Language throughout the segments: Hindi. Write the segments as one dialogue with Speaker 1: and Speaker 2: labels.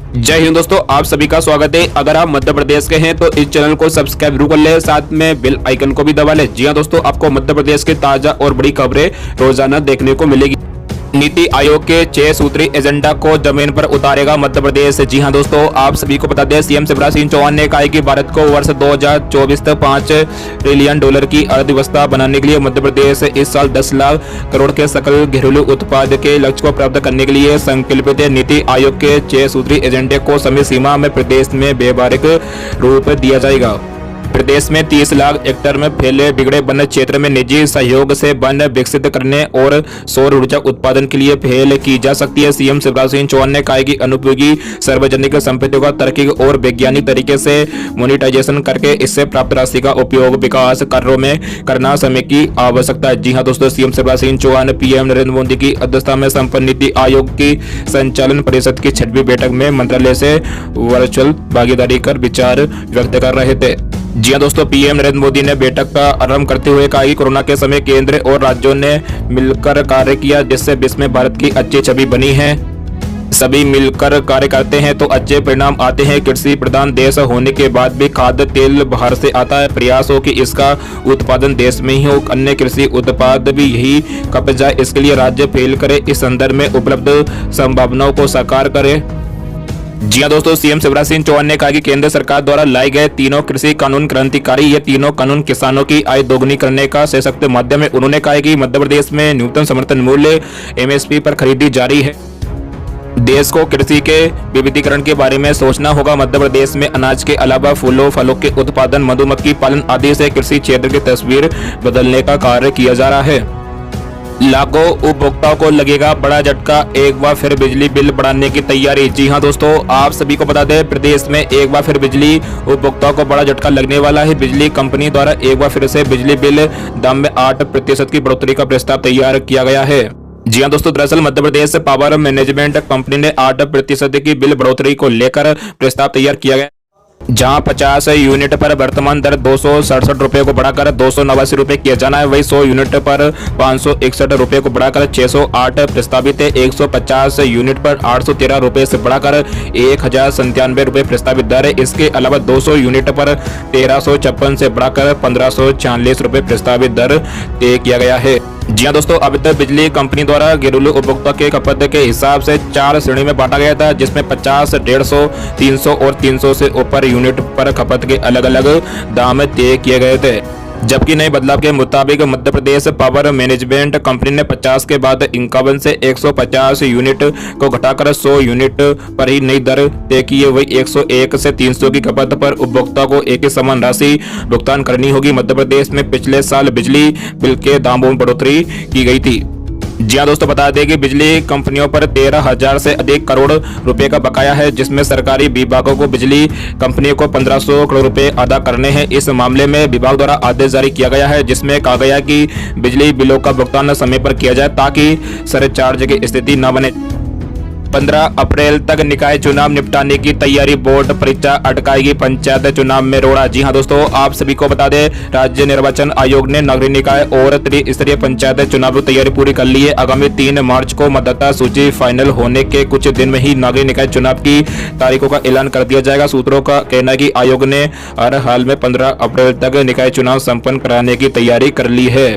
Speaker 1: जय हिंद दोस्तों, आप सभी का स्वागत है। अगर आप मध्य प्रदेश के हैं तो इस चैनल को सब्सक्राइब जरूर कर ले, साथ में बेल आइकन को भी दबा ले। जी हां दोस्तों, आपको मध्य प्रदेश के ताजा और बड़ी खबरें रोजाना देखने को मिलेगी। नीति आयोग के 6 सूत्री एजेंडा को जमीन पर उतारेगा मध्य प्रदेश। जी हां दोस्तों, आप सभी को बता दें, सीएम शिवराज सिंह चौहान ने कहा है कि भारत को वर्ष 2024 तक $5 ट्रिलियन की अर्थव्यवस्था बनाने के लिए मध्य प्रदेश इस साल 10 लाख करोड़ के सकल घरेलू उत्पाद के लक्ष्य को प्राप्त करने के लिए संकल्पित है। नीति आयोग के 6 सूत्री एजेंडे को समय सीमा में प्रदेश में व्यावहारिक रूप दिया जाएगा। प्रदेश में 30 लाख हेक्टेयर में फैले बिगड़े वन क्षेत्र में निजी सहयोग से वन विकसित करने और सौर ऊर्जा उत्पादन के लिए पहल की जा सकती है। सीएम शिवराज सिंह चौहान ने कहा कि अनुपयोगी सार्वजनिक संपत्तियों का तार्किक और वैज्ञानिक तरीके से मोनिटाइजेशन करके इससे प्राप्त राशि का उपयोग विकास कार्यों में करना समय की आवश्यकता है। जी हां दोस्तों, सीएम शिवराज सिंह चौहान पीएम नरेंद्र मोदी की अध्यक्षता में संपन्न नीति आयोग की संचालन परिषद की 6वीं बैठक में मंत्रालय से वर्चुअल भागीदारी कर विचार व्यक्त कर रहे थे। जी हां दोस्तों, पीएम नरेंद्र मोदी ने बैठक का आरंभ करते हुए कहा कि कोरोना के समय केंद्र और राज्यों ने मिलकर कार्य किया, जिससे विश्व में भारत की अच्छी छवि बनी है। सभी मिलकर कार्य करते हैं तो अच्छे परिणाम आते हैं। कृषि प्रधान देश होने के बाद भी खाद्य तेल बाहर से आता है। प्रयास हो कि इसका उत्पादन देश में ही हो, अन्य कृषि उत्पाद भी यही खप जाए, इसके लिए राज्य पहल करे। इस संदर्भ में उपलब्ध संभावनाओं को साकार करे। जी हां दोस्तों, सीएम शिवराज सिंह चौहान ने कहा कि केंद्र सरकार द्वारा लाए गए तीनों कृषि कानून क्रांतिकारी। ये तीनों कानून किसानों की आय दोगुनी करने का सशक्त माध्यम है। उन्होंने कहा कि मध्य प्रदेश में न्यूनतम समर्थन मूल्य एमएसपी पर खरीदी जारी है। देश को कृषि के विविधीकरण के बारे में सोचना होगा। मध्य प्रदेश में अनाज के अलावा फूलों फलों के उत्पादन, मधुमक्खी पालन आदि से कृषि क्षेत्र की तस्वीर बदलने का कार्य किया जा रहा है। लाखों उपभोक्ताओं को लगेगा बड़ा झटका, एक बार फिर बिजली बिल बढ़ाने की तैयारी। जी हां दोस्तों, आप सभी को बता दें, प्रदेश में एक बार फिर बिजली उपभोक्ताओं को बड़ा झटका लगने वाला है। बिजली कंपनी द्वारा एक बार फिर से बिजली बिल दाम में 8% की बढ़ोतरी का प्रस्ताव तैयार किया गया है। जी हां दोस्तों, दरअसल Madhya Pradesh power management company ने 8% की बिल बढ़ोतरी को लेकर प्रस्ताव तैयार किया गया, जहां 50 यूनिट पर वर्तमान दर 267 रुपए को बढ़ाकर 289 रुपए किया जाना है। वही 100 यूनिट पर 561 रुपए को बढ़ाकर 608 प्रस्तावित है। 150 यूनिट पर 813 रुपए से बढ़ाकर 1097 रुपए प्रस्तावित दर है। इसके अलावा 200 यूनिट पर 1356 से बढ़ाकर 1546 रुपए प्रस्तावित दर तय किया गया है। जी हां दोस्तों, अभी तक बिजली कंपनी द्वारा घरेलू उपभोक्ता के खपत के हिसाब से 4 श्रेणी में बांटा गया था, जिसमें 50, 150, 300 और 300 से ऊपर यूनिट पर खपत के अलग अलग दाम तय किए गए थे। जबकि नए बदलाव के मुताबिक Madhya Pradesh power management company ने 50 के बाद 51 से 150 यूनिट को घटाकर 100 यूनिट पर ही नई दर तय की है। वही 101 से 300 की खपत पर उपभोक्ता को एक ही समान राशि भुगतान करनी होगी। मध्य प्रदेश में पिछले साल बिजली बिल के दामों में बढ़ोतरी की गई थी। जी हां दोस्तों, बता दें कि बिजली कंपनियों पर 13,000 से अधिक करोड़ रुपए का बकाया है, जिसमें सरकारी विभागों को बिजली कंपनियों को 1500 करोड़ रुपए अदा करने हैं। इस मामले में विभाग द्वारा आदेश जारी किया गया है, जिसमें कहा गया कि बिजली बिलों का भुगतान समय पर किया जाए ताकि सरचार्ज की स्थिति न बने। 15 अप्रैल तक निकाय चुनाव निपटाने की तैयारी, बोर्ड परीक्षा अटकाएगी पंचायत चुनाव में रोड़ा। जी हां दोस्तों, आप सभी को बता दें, राज्य निर्वाचन आयोग ने नगरीय निकाय और त्रिस्तरीय पंचायत चुनाव की तैयारी पूरी कर ली है। आगामी 3 मार्च को मतदाता सूची फाइनल होने के कुछ दिन में ही नगरीय निकाय चुनाव की तारीखों का ऐलान कर दिया जाएगा। सूत्रों का कहना है कि आयोग ने हर हाल में 15 अप्रैल तक निकाय चुनाव संपन्न कराने की तैयारी कर ली है।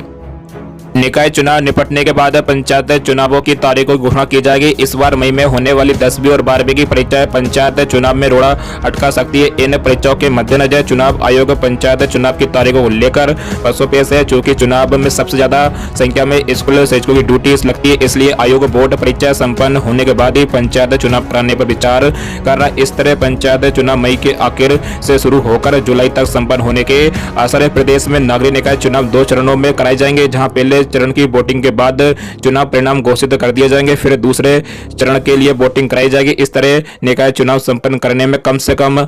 Speaker 1: निकाय चुनाव निपटने के बाद पंचायत चुनावों की तारीखों की घोषणा की जाएगी। इस बार मई में होने वाली 10वीं और 12वीं की परीक्षाएं पंचायत चुनाव में रोड़ा अटका सकती है। इन परीक्षाओं के मद्देनजर चुनाव आयोग पंचायत चुनाव की तारीखों को लेकर पसोपेश है। चूंकि चुनाव में सबसे ज्यादा संख्या में स्कूल शिक्षकों की ड्यूटी लगती है, इसलिए आयोग बोर्ड परीक्षा संपन्न होने के बाद ही पंचायत चुनाव कराने पर विचार कर रहा है। इस तरह पंचायत चुनाव मई के आखिर से शुरू होकर जुलाई तक संपन्न होने के आसार है। प्रदेश में नगरीय निकाय चुनाव 2 चरणों में कराए जाएंगे, जहाँ पहले चरण की वोटिंग के बाद चुनाव परिणाम घोषित कर दिए जाएंगे, फिर दूसरे चरण के लिए वोटिंग कराई जाएगी। इस तरह निकाय चुनाव संपन्न करने में कम से कम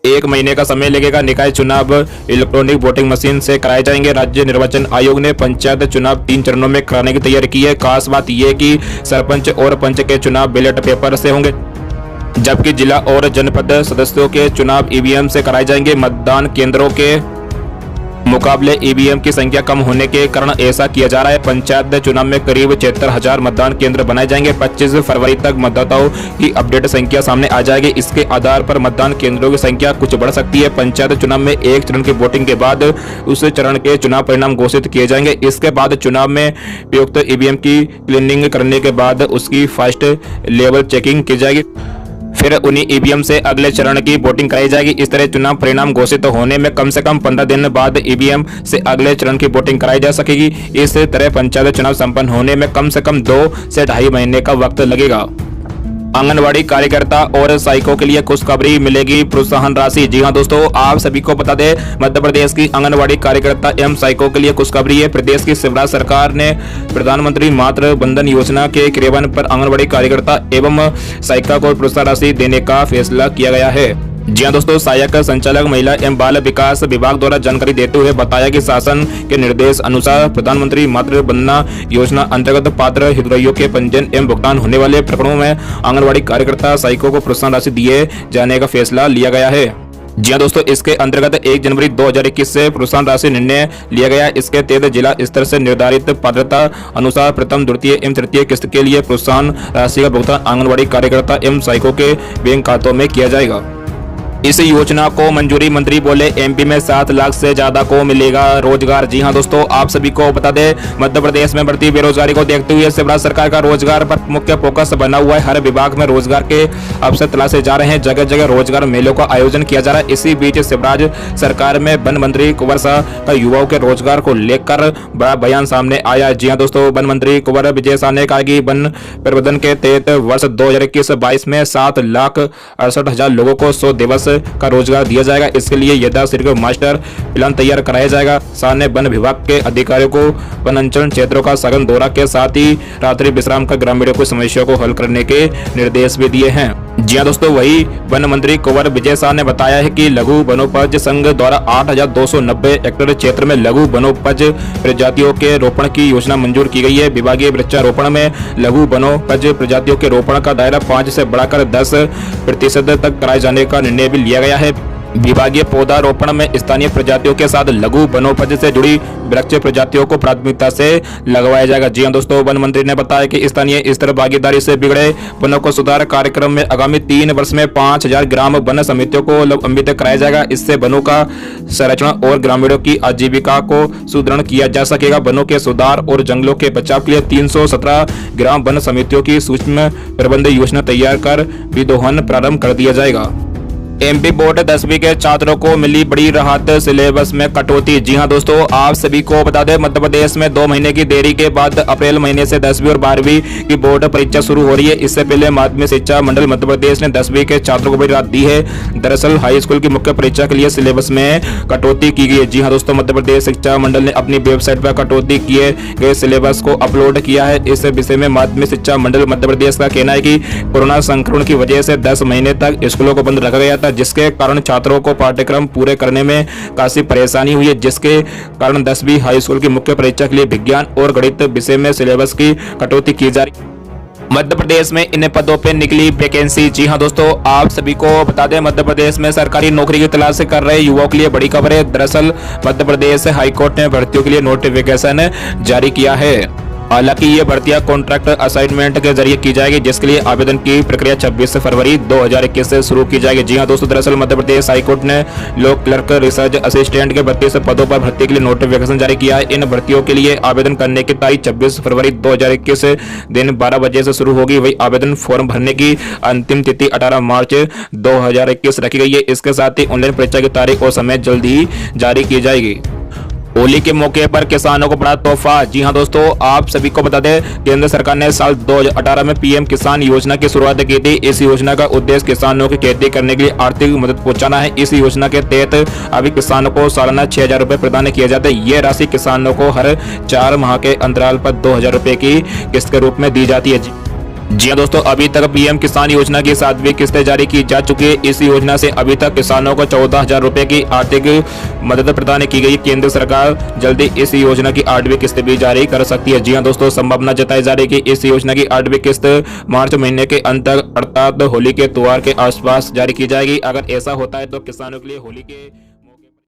Speaker 1: 1 महीने का समय लगेगा। निकाय चुनाव इलेक्ट्रॉनिक वोटिंग मशीन से कराए जाएंगे। राज्य निर्वाचन आयोग ने पंचायत चुनाव 3 चरणों में कराने की तैयारी की है। खास बात यह कि सरपंच और पंच के चुनाव बैलेट पेपर से होंगे, जबकि जिला और जनपद सदस्यों के चुनाव ईवीएम से कराए जाएंगे। मतदान केंद्रों के मुकाबले ईवीएम की संख्या कम होने के कारण ऐसा किया जा रहा है। पंचायत चुनाव में करीब 73,000 मतदान केंद्र बनाए जाएंगे। 25 फरवरी तक मतदाताओं की अपडेट संख्या सामने आ जाएगी। इसके आधार पर मतदान केंद्रों की संख्या कुछ बढ़ सकती है। पंचायत चुनाव में एक चरण की वोटिंग के बाद उस चरण के चुनाव परिणाम घोषित किए जाएंगे। इसके बाद चुनाव में प्रयुक्त ईवीएम की क्लीनिंग करने के बाद उसकी फर्स्ट लेवल चेकिंग की जाएगी। फिर उन्हीं ईवीएम से अगले चरण की वोटिंग कराई जाएगी। इस तरह चुनाव परिणाम घोषित होने में कम से कम 15 दिन बाद ईवीएम से अगले चरण की वोटिंग कराई जा सकेगी। इस तरह पंचायत चुनाव संपन्न होने में कम से कम 2 से 2.5 महीने का वक्त लगेगा। आंगनवाड़ी कार्यकर्ता और सहायकों के लिए खुशखबरी, मिलेगी प्रोत्साहन राशि। जी हां दोस्तों, आप सभी को बता दें, मध्य प्रदेश की आंगनवाड़ी कार्यकर्ता एवं सहायकों के लिए खुशखबरी है। प्रदेश की शिवराज सरकार ने प्रधानमंत्री मातृ बंधन योजना के क्रियान्वयन पर आंगनवाड़ी कार्यकर्ता एवं सहायिका को प्रोत्साहन राशि देने का फैसला किया गया है। जी हां दोस्तों, सहायक संचालक महिला एवं बाल विकास विभाग द्वारा जानकारी देते हुए बताया कि शासन के निर्देश अनुसार प्रधानमंत्री मातृ बंधना योजना अंतर्गत पात्र हितग्राहियों के पंजीयन एवं भुगतान होने वाले प्रकरणों में आंगनवाड़ी कार्यकर्ता सहायकों को प्रोत्साहन राशि दिए जाने का फैसला लिया गया है। जी हां दोस्तों, इसके अंतर्गत 1 जनवरी 2021 से प्रोत्साहन राशि निर्णय लिया गया। इसके तहत जिला स्तर से निर्धारित पात्रता अनुसार प्रथम, द्वितीय एवं तृतीय किस्त के लिए प्रोत्साहन राशि का भुगतान आंगनवाड़ी कार्यकर्ता एवं सहायकों के बैंक खातों में किया जाएगा। इस योजना को मंजूरी मंत्री बोले, एमपी में 7 लाख से ज्यादा को मिलेगा रोजगार। जी हां दोस्तों, आप सभी को बता दें, मध्य प्रदेश में बढ़ती बेरोजगारी को देखते हुए शिवराज सरकार का रोजगार पर मुख्य फोकस बना हुआ है। हर विभाग में रोजगार के अवसर तलाशे जा रहे हैं। जगह जगह रोजगार मेलों का आयोजन किया जा रहा है। इसी बीच शिवराज सरकार में वन मंत्री कुंवर शाह का युवाओं के रोजगार को लेकर बड़ा बयान सामने आया। जी हां दोस्तों, वन मंत्री कुंवर विजय शाह ने कहा कि वन प्रबंधन के तहत वर्ष 2021-22 में 7,68,000 लोगों को 100 दिवस का रोजगार दिया जाएगा। इसके लिए यथाशीघ्र मास्टर प्लान तैयार कराया जाएगा। शाह ने वन विभाग के अधिकारियों को वनांचल क्षेत्रों का सघन दौरा के साथ ही रात्रि विश्राम कर ग्रामीणों की समस्याओं को हल करने के निर्देश भी दिए हैं। जी हां दोस्तों, वही वन मंत्री कुंवर विजय शाह ने बताया है कि लघु वनोपज संघ द्वारा 8,290 हेक्टेयर क्षेत्र में लघु वनोपज प्रजातियों के रोपण की योजना मंजूर की गई है। विभागीय वृक्षारोपण में लघु वनोपज प्रजातियों के रोपण का दायरा 5 से बढ़ाकर 10% तक कराए जाने का निर्णय भी लिया गया है। विभागीय पौधारोपण में स्थानीय प्रजातियों के साथ लघु वनोपज से जुड़ी वृक्ष प्रजातियों को प्राथमिकता से लगवाया जाएगा। जी हां दोस्तों, वन मंत्री ने बताया कि स्थानीय स्तर भागीदारी से बिगड़े वनों को सुधार कार्यक्रम में आगामी 3 वर्ष में 5,000 ग्राम वन समितियों को लंबित कराया जाएगा। इससे वनों का संरक्षण और ग्रामीणों की आजीविका को सुदृढ़ किया जा सकेगा। वनों के सुधार और जंगलों के बचाव के लिए 317 ग्राम वन समितियों की सूक्ष्म प्रबंध योजना तैयार कर विदोहन प्रारंभ कर दिया जाएगा। एमपी बोर्ड 10वीं के छात्रों को मिली बड़ी राहत, सिलेबस में कटौती। जी हां दोस्तों, आप सभी को बता दें, मध्य प्रदेश में 2 महीने की देरी के बाद अप्रैल महीने से 10वीं और 12वीं की बोर्ड परीक्षा शुरू हो रही है। इससे पहले माध्यमिक शिक्षा मंडल मध्य प्रदेश ने 10वीं के छात्रों को बड़ी राहत दी है। दरअसल हाई स्कूल की मुख्य परीक्षा के लिए सिलेबस में कटौती की गई है। जी हां दोस्तों, मध्य प्रदेश शिक्षा मंडल ने अपनी वेबसाइट पर कटौती किए गए सिलेबस को अपलोड किया है। इस विषय में माध्यमिक शिक्षा मंडल मध्य प्रदेश का कहना है कि कोरोना संक्रमण की वजह से 10 महीने तक स्कूलों को बंद रखा गया था, जिसके कारण छात्रों को पाठ्यक्रम पूरे करने में काफी परेशानी हुई है। जिसके कारण 10वीं हाई स्कूल की मुख्य परीक्षा के लिए विज्ञान और गणित विषय में सिलेबस की कटौती की जा रही है। मध्य प्रदेश में इन पदों पे निकली वैकेंसी। जी हां दोस्तों, आप सभी को बता दें, मध्य प्रदेश में सरकारी नौकरी की तलाश कर रहे युवाओं के लिए बड़ी खबर है। दरअसल मध्य प्रदेश हाईकोर्ट ने भर्तियों के लिए नोटिफिकेशन जारी किया है। हालांकि ये भर्तियां कॉन्ट्रैक्ट असाइनमेंट के जरिए की जाएगी, जिसके लिए आवेदन की प्रक्रिया 26 फरवरी 2021 से शुरू की जाएगी। जी हां दोस्तों, दरअसल मध्य प्रदेश हाईकोर्ट ने लॉ क्लर्क, रिसर्च असिस्टेंट के 32 पदों पर भर्ती के लिए नोटिफिकेशन जारी किया है। इन भर्तियों के लिए आवेदन करने की तारीख 26 फरवरी 2021 दिन 12 बजे से शुरू होगी। वही आवेदन फॉर्म भरने की अंतिम तिथि 18 मार्च 2021 रखी गई है। इसके साथ ही ऑनलाइन परीक्षा की तारीख और समय जल्द ही जारी की जाएगी। होली के मौके पर किसानों को बड़ा तोहफा। जी हां दोस्तों, आप सभी को बता दें, केंद्र सरकार ने साल 2018 में पीएम किसान योजना की शुरुआत की थी। इस योजना का उद्देश्य किसानों की खेती करने के लिए आर्थिक मदद पहुंचाना है। इस योजना के तहत अभी किसानों को सालाना 6,000 रुपए प्रदान किए जाते हैं। ये राशि किसानों को हर 4 माह के अंतराल पर 2,000 रुपए की किस्त के रूप में दी जाती है। जी हां दोस्तों, अभी तक पीएम किसान योजना की 7वीं किस्तें जारी की जा चुकी है। इस योजना से अभी तक किसानों को 14,000 रुपए की आर्थिक मदद प्रदान की गई। केंद्र सरकार जल्दी इस योजना की 8वीं किस्त भी जारी कर सकती है। जी हां दोस्तों, संभावना जताई जा रही है कि इस योजना की 8वीं किस्त मार्च महीने के अंत अर्थात होली के त्योहार के आसपास जारी की जाएगी। अगर ऐसा होता है तो किसानों के लिए होली के